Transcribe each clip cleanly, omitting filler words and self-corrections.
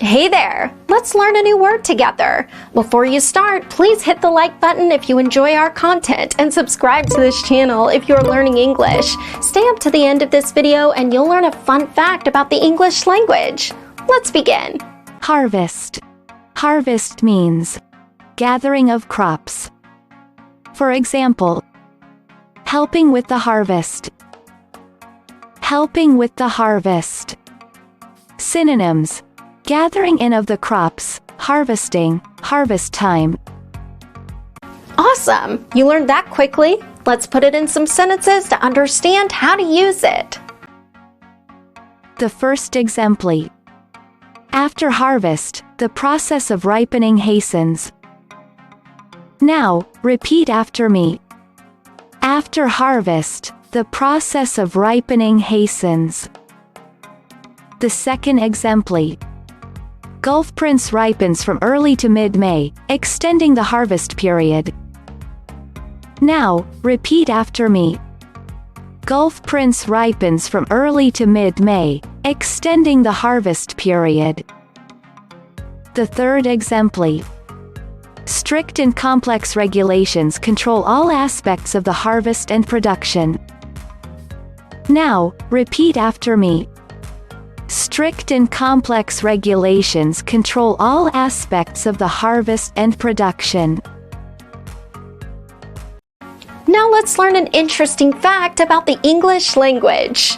Hey there! Let's learn a new word together. Before you start, please hit the like button if you enjoy our content and subscribe to this channel if you're learning English. Stay up to the end of this video and you'll learn a fun fact about the English language. Let's begin. Harvest. Harvest means gathering of crops. For example, helping with the harvest. Helping with the harvest. Synonyms: gathering in of the crops, harvesting, harvest time. Awesome! You learned that quickly. Let's put it in some sentences to understand how to use it. The first exemplar. After harvest, the process of ripening hastens. Now, repeat after me. After harvest, the process of ripening hastens. The second exemplar. Gulf Prince ripens from early to mid-May, extending the harvest period. Now, repeat after me. Gulf Prince ripens from early to mid-May, extending the harvest period. The third exemplar. Strict and complex regulations control all aspects of the harvest and production. Now, repeat after me. Strict and complex regulations control all aspects of the harvest and production. Now let's learn an interesting fact about the English language.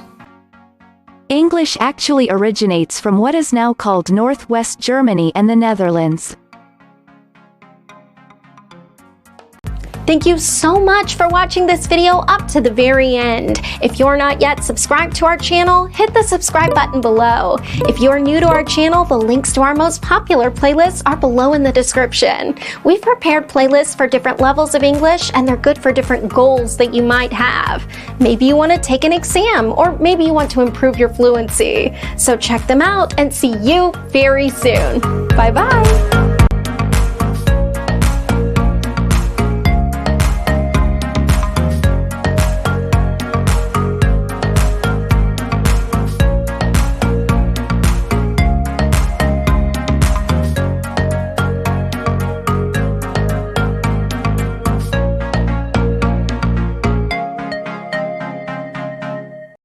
English actually originates from what is now called Northwest Germany and the Netherlands. Thank you so much for watching this video up to the very end. If you're not yet subscribed to our channel, hit the subscribe button below. If you're new to our channel, the links to our most popular playlists are below in the description. We've prepared playlists for different levels of English, and they're good for different goals that you might have. Maybe you want to take an exam, or maybe you want to improve your fluency. So check them out and see you very soon. Bye-bye.